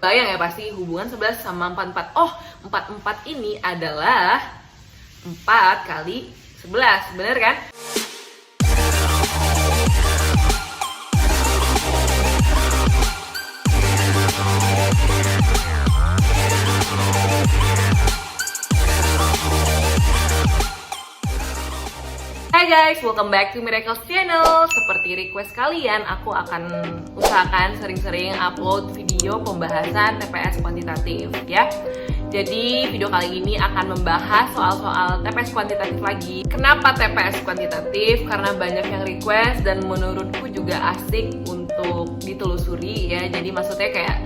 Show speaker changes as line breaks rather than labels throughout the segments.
Bayang ya pasti hubungan 11 sama 44. Oh, 44 ini adalah 4 kali 11, bener kan? Hai guys, welcome back to Miracles Channel. Seperti request kalian, aku akan usahakan sering-sering upload video pembahasan TPS kuantitatif ya. Jadi video kali ini akan membahas soal-soal TPS kuantitatif lagi. Kenapa TPS kuantitatif? Karena banyak yang request dan menurutku juga asik untuk ditelusuri ya. Jadi maksudnya kayak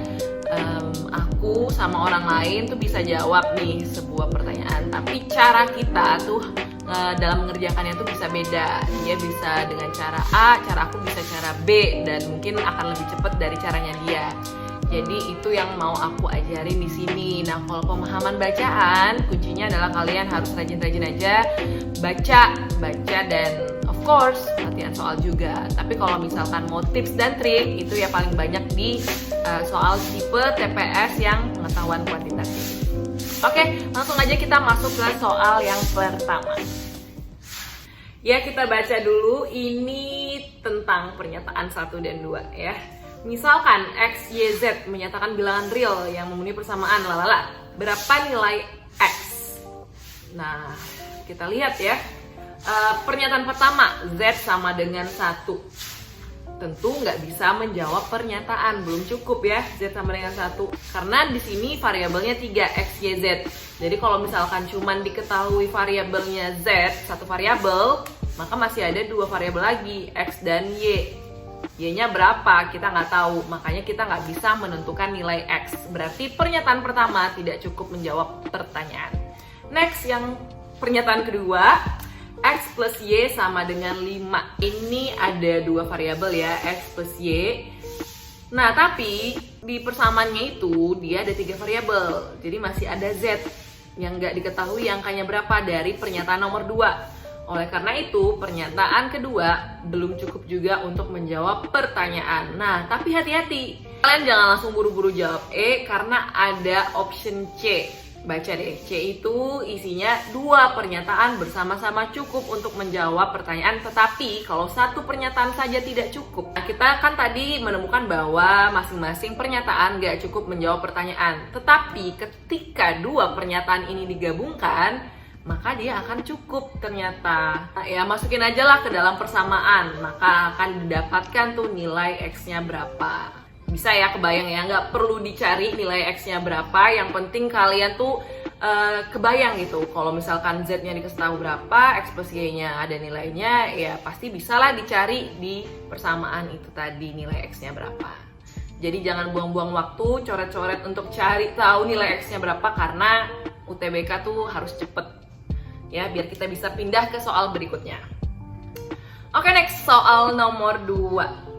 aku sama orang lain tuh bisa jawab nih sebuah pertanyaan, tapi cara kita tuh dalam mengerjakannya tuh bisa beda. Dia bisa dengan cara A, cara aku bisa cara B, dan mungkin akan lebih cepat dari caranya dia. Jadi itu yang mau aku ajarin di sini. Nah, kalau pemahaman bacaan, kuncinya adalah kalian harus rajin-rajin aja baca, dan of course latihan soal juga. Tapi kalau misalkan mau tips dan trik, itu ya paling banyak di soal tipe TPS yang pengetahuan kuantitatif. Oke, langsung aja kita masuk ke soal yang pertama. Ya, kita baca dulu. Ini tentang pernyataan 1 dan 2 ya. Misalkan X, Y, Z menyatakan bilangan real yang memenuhi persamaan lalala. Berapa nilai X? Nah, kita lihat ya. Pernyataan pertama, Z sama dengan 1. Tentu nggak bisa menjawab pernyataan, belum cukup ya Z sama dengan 1, karena di sini variabelnya 3, X, Y, Z. Jadi kalau misalkan cuman diketahui variabelnya Z, satu variabel, maka masih ada 2 variabel lagi, X dan Y. Y-nya berapa? Kita nggak tahu, makanya kita nggak bisa menentukan nilai X. Berarti pernyataan pertama tidak cukup menjawab pertanyaan. Next, yang pernyataan kedua, X plus Y sama dengan 5. Ini ada 2 variabel ya, X plus Y. Nah, tapi di persamaannya itu dia ada 3 variabel. Jadi masih ada Z yang nggak diketahui angkanya berapa dari pernyataan nomor 2. Oleh karena itu, pernyataan kedua belum cukup juga untuk menjawab pertanyaan. Nah, tapi hati-hati. Kalian jangan langsung buru-buru jawab E karena ada option C. Baca deh, C itu isinya 2 pernyataan bersama-sama cukup untuk menjawab pertanyaan. Tetapi kalau satu pernyataan saja tidak cukup. Nah, kita kan tadi menemukan bahwa masing-masing pernyataan gak cukup menjawab pertanyaan. Tetapi ketika 2 pernyataan ini digabungkan, maka dia akan cukup ternyata. Nah, ya masukin aja lah ke dalam persamaan, maka akan didapatkan tuh nilai X-nya berapa. Bisa ya, kebayang ya, nggak perlu dicari nilai X-nya berapa, yang penting kalian tuh kebayang gitu. Kalau misalkan Z-nya dikasih tahu berapa, X plus Y-nya ada nilainya, ya pasti bisalah dicari di persamaan itu tadi nilai X-nya berapa. Jadi jangan buang-buang waktu coret-coret untuk cari tahu nilai X-nya berapa, karena UTBK tuh harus cepet ya, biar kita bisa pindah ke soal berikutnya. Oke, next, soal nomor 2.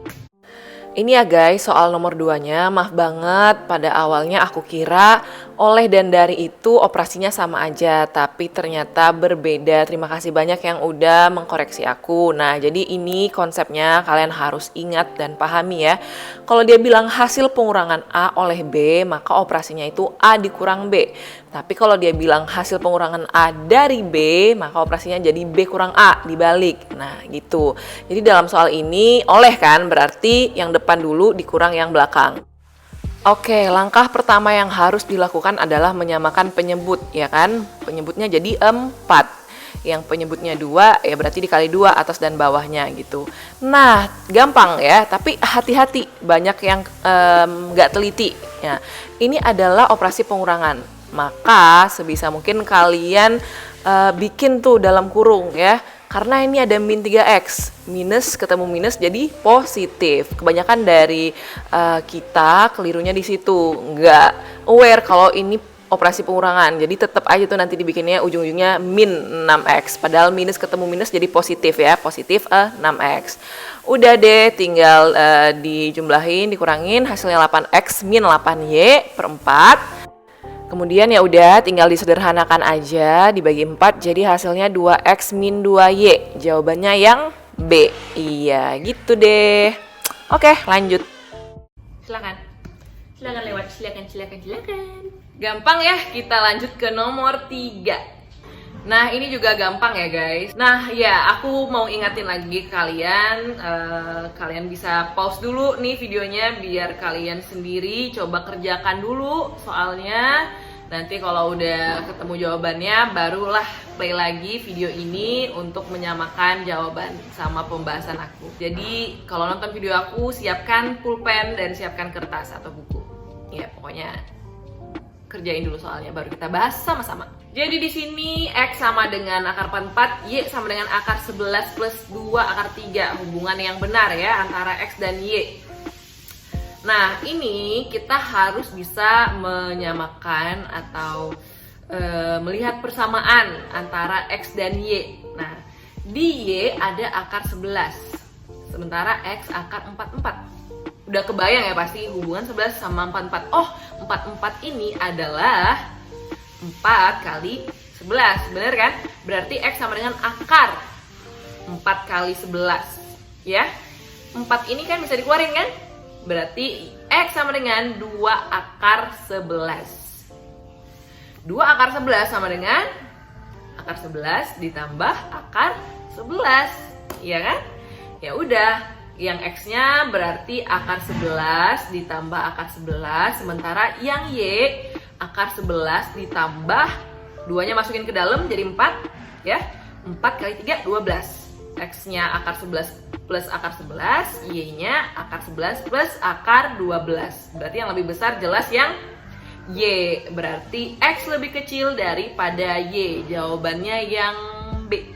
Ini ya guys, soal nomor 2-nya, maaf banget pada awalnya aku kira oleh dan dari itu operasinya sama aja, tapi ternyata berbeda. Terima kasih banyak yang udah mengkoreksi aku. Nah, jadi ini konsepnya kalian harus ingat dan pahami ya. Kalau dia bilang hasil pengurangan A oleh B, maka operasinya itu A dikurang B. Tapi kalau dia bilang hasil pengurangan A dari B, maka operasinya jadi B kurang A, dibalik. Nah, gitu. Jadi dalam soal ini oleh kan berarti yang depan dulu dikurang yang belakang. Oke, langkah pertama yang harus dilakukan adalah menyamakan penyebut, ya kan? Penyebutnya jadi 4. Yang penyebutnya 2, ya berarti dikali 2 atas dan bawahnya gitu. Nah, gampang ya, tapi hati-hati, banyak yang nggak teliti. Ya, ini adalah operasi pengurangan. Maka sebisa mungkin kalian bikin tuh dalam kurung ya. Karena ini ada min 3x, minus ketemu minus jadi positif. Kebanyakan dari kita kelirunya di situ, nggak aware kalau ini operasi pengurangan. Jadi tetap aja tuh nanti dibikinnya ujung-ujungnya min 6x. Padahal minus ketemu minus jadi positif ya, positif 6x. Udah deh, tinggal dijumlahin, dikurangin, hasilnya 8x min 8y per 4. Kemudian ya udah tinggal disederhanakan aja, dibagi 4 jadi hasilnya 2x min 2y. Jawabannya yang B. Iya, gitu deh. Oke, lanjut.
Silakan. Silakan lewat, silakan. Gampang ya, kita lanjut ke nomor 3. Nah, ini juga gampang ya guys. Nah, ya aku mau ingatin lagi kalian, kalian bisa pause dulu nih videonya biar kalian sendiri coba kerjakan dulu soalnya. Nanti kalau udah ketemu jawabannya, barulah play lagi video ini untuk menyamakan jawaban sama pembahasan aku. Jadi kalau nonton video aku, siapkan pulpen dan siapkan kertas atau buku. Ya pokoknya kerjain dulu soalnya, baru kita bahas sama-sama. Jadi di sini X sama dengan akar 44, Y sama dengan akar 11 plus 2 akar 3. Hubungan yang benar ya antara X dan Y. Nah ini kita harus bisa menyamakan atau melihat persamaan antara X dan Y. Nah di Y ada akar 11, sementara X akar 44. Udah kebayang ya pasti hubungan 11 sama 44. Oh 44 ini adalah 4 kali 11, bener kan? Berarti X sama dengan akar 4 kali 11 ya. 4 ini kan bisa dikeluarin kan? Berarti X sama dengan 2 akar 11. 2 akar 11 sama dengan akar 11 ditambah akar 11, iya kan? Ya udah, yang X-nya berarti akar 11 ditambah akar 11, sementara yang Y akar 11 ditambah 2-nya masukin ke dalam jadi 4 ya. 4 kali 3 12. X-nya akar 11 plus akar 11, Y-nya akar 11 plus akar 12. Berarti yang lebih besar jelas yang Y. Berarti X lebih kecil daripada Y. Jawabannya yang B.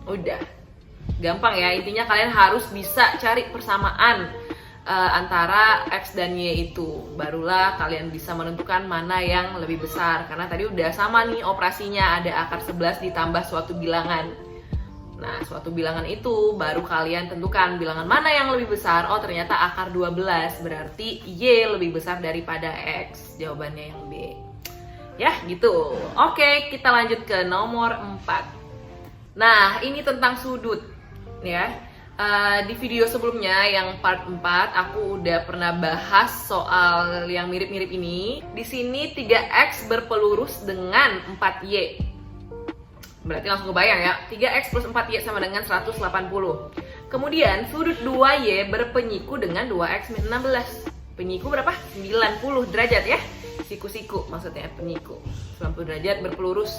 Udah. Gampang ya, intinya kalian harus bisa cari persamaan antara X dan Y itu. Barulah kalian bisa menentukan mana yang lebih besar. Karena tadi udah sama nih operasinya, ada akar 11 ditambah suatu bilangan. Nah, suatu bilangan itu baru kalian tentukan bilangan mana yang lebih besar. Oh, ternyata akar 12, berarti Y lebih besar daripada X. Jawabannya yang B. Ya, gitu. Oke, kita lanjut ke nomor 4. Nah, ini tentang sudut ya. Di video sebelumnya yang part 4 aku udah pernah bahas soal yang mirip-mirip ini. Di sini 3X berpelurus dengan 4Y. Berarti langsung kebayang ya, 3X plus 4Y sama dengan 180. Kemudian sudut 2Y berpenyiku dengan 2X min 16. Penyiku berapa? 90 derajat ya. Siku-siku maksudnya penyiku. 90 derajat berpelurus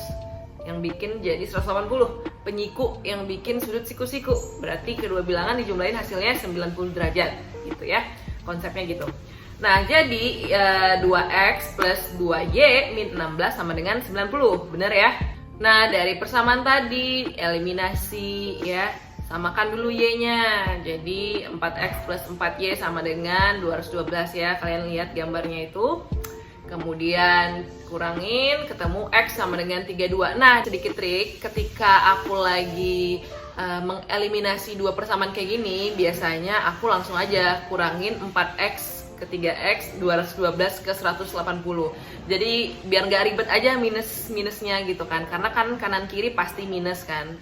yang bikin jadi 180. Penyiku yang bikin sudut siku-siku. Berarti kedua bilangan dijumlahin hasilnya 90 derajat gitu ya. Konsepnya gitu. Nah, jadi 2X plus 2Y min 16 sama dengan 90. Bener ya? Nah, dari persamaan tadi eliminasi ya. Samakan dulu Y-nya. Jadi 4X plus 4Y sama dengan 212 ya. Kalian lihat gambarnya itu. Kemudian kurangin, ketemu X sama dengan 32. Nah, sedikit trik, ketika aku lagi mengeliminasi dua persamaan kayak gini, biasanya aku langsung aja kurangin 4X ke 3X, 212 ke 180. Jadi biar nggak ribet aja minusnya gitu kan, karena kan kanan kiri pasti minus kan.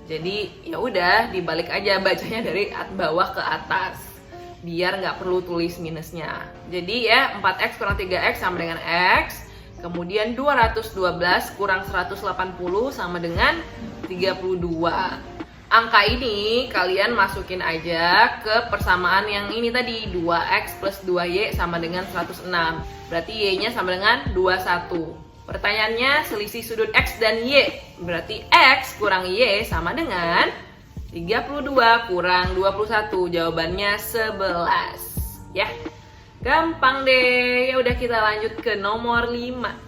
Jadi ya udah dibalik aja bacanya dari bawah ke atas, biar nggak perlu tulis minusnya. Jadi ya 4X kurang 3X sama dengan X. Kemudian 212 kurang 180 sama dengan 32. Angka ini kalian masukin aja ke persamaan yang ini tadi, 2X plus 2Y sama dengan 106. Berarti Y-nya sama dengan 21. Pertanyaannya selisih sudut X dan Y. Berarti X kurang Y sama dengan 32 kurang 21. Jawabannya 11. Ya. Gampang deh. Ya udah, kita lanjut ke nomor 5.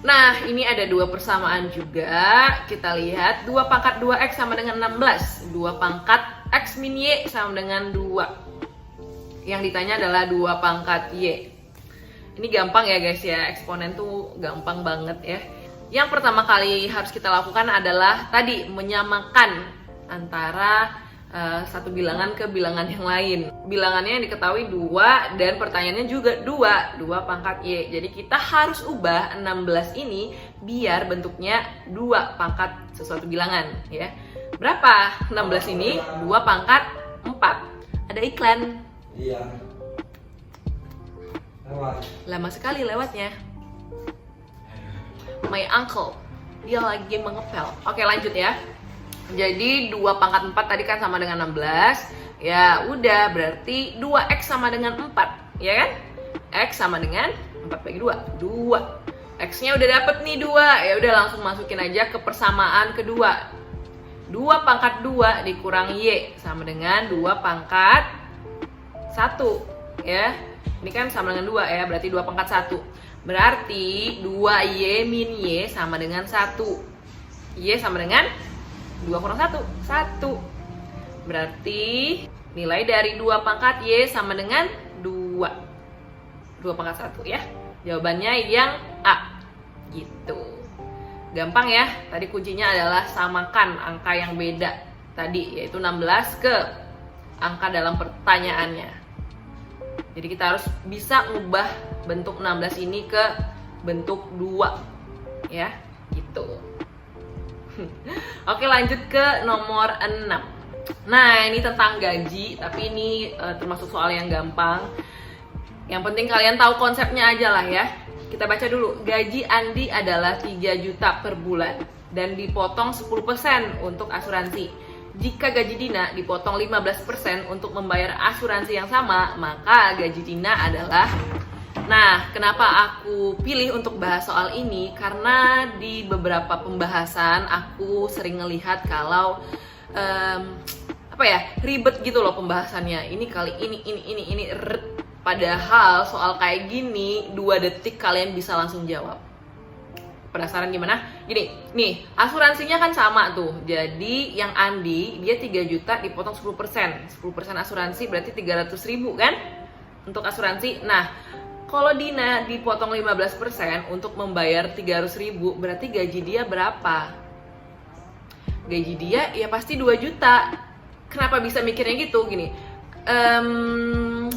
Nah, ini ada dua persamaan juga. Kita lihat 2 pangkat 2X sama dengan 16. 2 pangkat X min Y sama dengan 2. Yang ditanya adalah 2 pangkat Y. Ini gampang ya guys ya. Eksponen tuh gampang banget ya. Yang pertama kali harus kita lakukan adalah tadi menyamakan antara satu bilangan ke bilangan yang lain. Bilangannya yang diketahui 2 dan pertanyaannya juga 2 pangkat Y. Jadi kita harus ubah 16 ini biar bentuknya 2 pangkat sesuatu bilangan ya. Berapa 16 ini? 2 pangkat 4. Ada iklan.
Iya.
Lama sekali lewatnya. My uncle, dia lagi mengepel. Oke, lanjut ya. Jadi 2 pangkat 4 tadi kan sama dengan 16. Ya udah, berarti 2x sama dengan 4, ya kan? X sama dengan 4 bagi 2, 2. X-nya udah dapet nih 2. Ya udah, langsung masukin aja ke persamaan kedua. 2 pangkat 2 dikurang Y sama dengan 2 pangkat 1, ya. Ini kan sama dengan 2 ya, berarti 2 pangkat 1. Berarti 2Y min Y sama dengan 1. Y sama dengan 2 kurang 1, 1. Berarti nilai dari 2 pangkat Y sama dengan 2. 2 pangkat 1 ya. Jawabannya yang A. Gitu. Gampang ya. Tadi kuncinya adalah samakan angka yang beda tadi, yaitu 16 ke angka dalam pertanyaannya. Jadi kita harus bisa ngubah bentuk 16 ini ke bentuk 2, ya, gitu. Oke, lanjut ke nomor 6. Nah, ini tentang gaji, tapi ini termasuk soal yang gampang. Yang penting kalian tahu konsepnya aja lah ya. Kita baca dulu. Gaji Andi adalah 3 juta per bulan dan dipotong 10% untuk asuransi. Jika gaji Dina dipotong 15% untuk membayar asuransi yang sama, maka gaji Dina adalah... Nah, kenapa aku pilih untuk bahas soal ini? Karena di beberapa pembahasan aku sering ngelihat kalau ribet gitu loh pembahasannya. Ini kali ini. Padahal soal kayak gini 2 detik kalian bisa langsung jawab. Penasaran gimana? Gini, nih asuransinya kan sama tuh. Jadi yang Andi dia 3 juta dipotong 10%. 10% asuransi berarti 300.000 kan? Untuk asuransi. Nah, kalau Dina dipotong 15% untuk membayar 300.000, berarti gaji dia berapa? Gaji dia ya pasti 2 juta. Kenapa bisa mikirnya gitu? Gini, 10%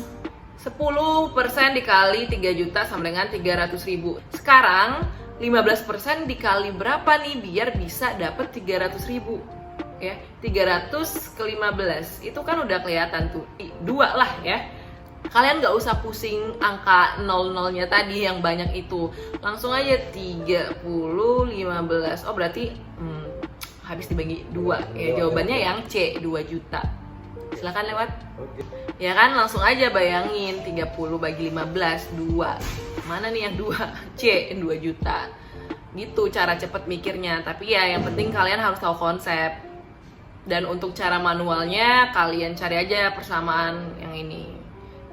dikali 3 juta sama dengan 300.000. Sekarang 15% dikali berapa nih biar bisa dapet 300.000? Ya, 300 ke 15 itu kan udah kelihatan tuh 2 lah ya. Kalian gak usah pusing angka 00-nya tadi yang banyak itu. Langsung aja 30, 15. Oh berarti habis dibagi 2 ya. Jawabannya yang C, 2 juta. Silakan lewat. Ya kan, langsung aja bayangin 30 bagi 15, 2. Mana nih yang 2? C, 2 juta. Gitu cara cepet mikirnya. Tapi ya yang penting kalian harus tahu konsep. Dan untuk cara manualnya kalian cari aja persamaan yang ini.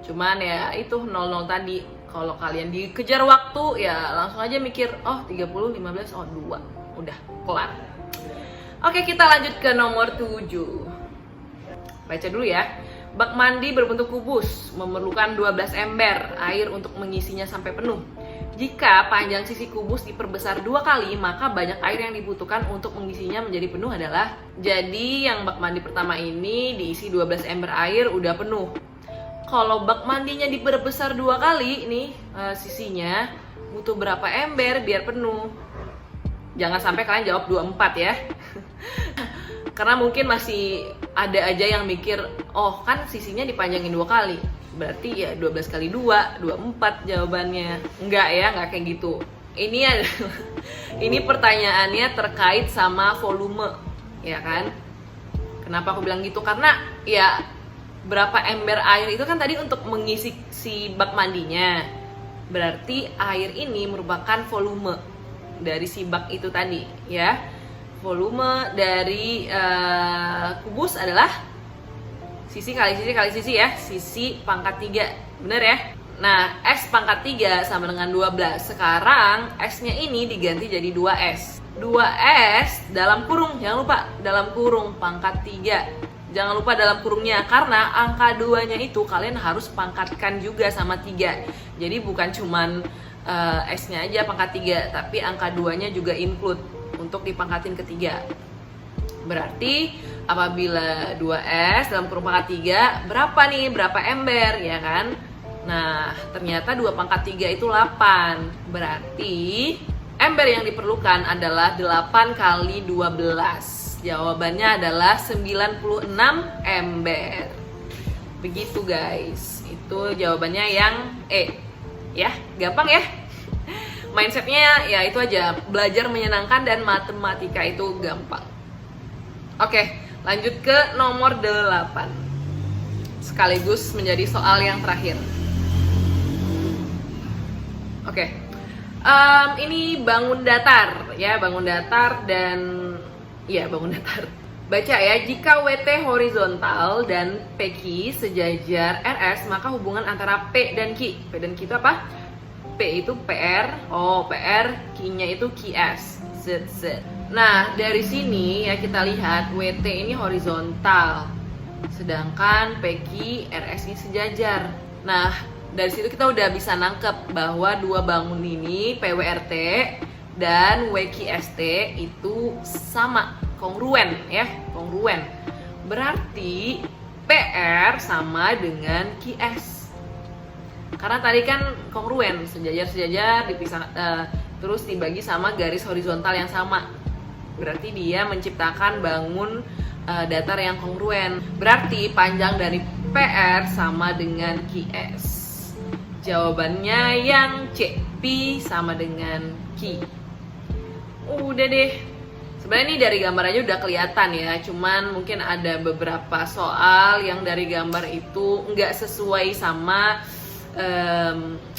Cuman ya itu 00 tadi. Kalau kalian dikejar waktu ya langsung aja mikir, oh 30, 15, oh 2. Udah, kelar. Oke, kita lanjut ke nomor 7. Baca dulu ya. Bak mandi berbentuk kubus, memerlukan 12 ember air untuk mengisinya sampai penuh. Jika panjang sisi kubus diperbesar 2 kali, maka banyak air yang dibutuhkan untuk mengisinya menjadi penuh adalah... Jadi yang bak mandi pertama ini diisi 12 ember air udah penuh. Kalau bak mandinya diperbesar 2 kali nih sisinya, butuh berapa ember biar penuh? Jangan sampai kalian jawab 24 ya. Karena mungkin masih ada aja yang mikir, oh kan sisinya dipanjangin 2 kali, berarti ya 12 kali 2, 24 jawabannya. Enggak ya, enggak kayak gitu. Ini pertanyaannya terkait sama volume, ya kan? Kenapa aku bilang gitu? Karena ya berapa ember air itu kan tadi untuk mengisi si bak mandinya. Berarti air ini merupakan volume dari si bak itu tadi, ya. Volume dari kubus adalah sisi kali sisi kali sisi ya, sisi pangkat 3, bener ya? Nah, S pangkat 3 sama dengan 12. Sekarang S-nya ini diganti jadi 2S. 2S dalam kurung, jangan lupa dalam kurung pangkat 3. Jangan lupa dalam kurungnya, karena angka 2-nya itu kalian harus pangkatkan juga sama 3. Jadi bukan cuman S-nya aja pangkat 3, tapi angka 2-nya juga include untuk dipangkatin ke 3. Berarti apabila 2S dalam kurung pangkat 3, berapa nih? Berapa ember, ya kan? Nah, ternyata 2 pangkat 3 itu 8. Berarti ember yang diperlukan adalah 8 kali 12. Jawabannya adalah 96 ember. Begitu guys. Itu jawabannya yang E. Ya, gampang ya. Mindsetnya ya itu aja, belajar menyenangkan dan matematika itu gampang. Oke, lanjut ke nomor 8. Sekaligus menjadi soal yang terakhir. Oke, ini bangun datar ya, bangun datar dan ya bangun datar. Baca ya, jika WT horizontal dan PQ sejajar RS, maka hubungan antara P dan Q. P dan Q itu apa? P itu PR, PR, Q-nya itu QS. Z. Nah, dari sini ya kita lihat WT ini horizontal, sedangkan PQ RS ini sejajar. Nah, dari situ kita udah bisa nangkep bahwa dua bangun ini PWRT dan WQST itu sama, kongruen ya, kongruen. Berarti PR sama dengan QS. Karena tadi kan kongruen, sejajar dipisah terus dibagi sama garis horizontal yang sama. Berarti dia menciptakan bangun datar yang kongruen. Berarti panjang dari PR sama dengan QS. Jawabannya yang C, P sama dengan Q. Udah deh. Sebenarnya ini dari gambar aja udah kelihatan ya. Cuman mungkin ada beberapa soal yang dari gambar itu nggak sesuai sama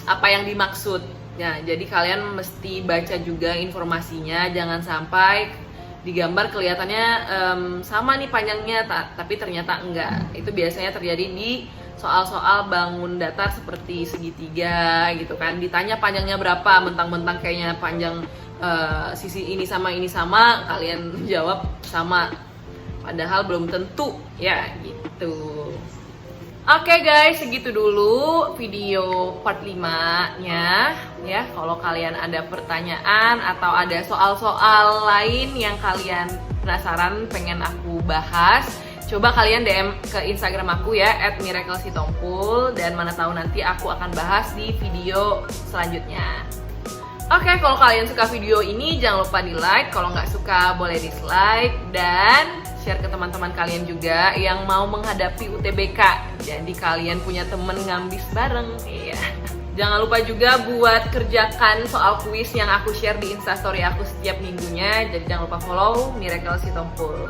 apa yang dimaksud. Ya, jadi kalian mesti baca juga informasinya. Jangan sampai di gambar kelihatannya sama nih panjangnya, tapi ternyata enggak. Itu biasanya terjadi di soal-soal bangun datar seperti segitiga gitu kan. Ditanya panjangnya berapa, mentang-mentang kayaknya panjang sisi ini sama, kalian jawab sama. Padahal belum tentu ya gitu. Oke guys, segitu dulu video part 5-nya ya. Kalau kalian ada pertanyaan atau ada soal-soal lain yang kalian penasaran pengen aku bahas, coba kalian DM ke Instagram aku ya @miraclesitompul, dan mana tahu nanti aku akan bahas di video selanjutnya. Oke, kalau kalian suka video ini jangan lupa di like, kalau nggak suka boleh dislike, dan share ke teman-teman kalian juga yang mau menghadapi UTBK. Jadi kalian punya temen ngambis bareng. Iya. Jangan lupa juga buat kerjakan soal kuis yang aku share di Instastory aku setiap minggunya. Jadi jangan lupa follow Miracle Sitompul.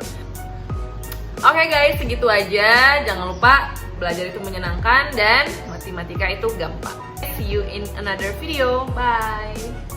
Oke guys, segitu aja. Jangan lupa belajar itu menyenangkan dan matematika itu gampang. See you in another video. Bye.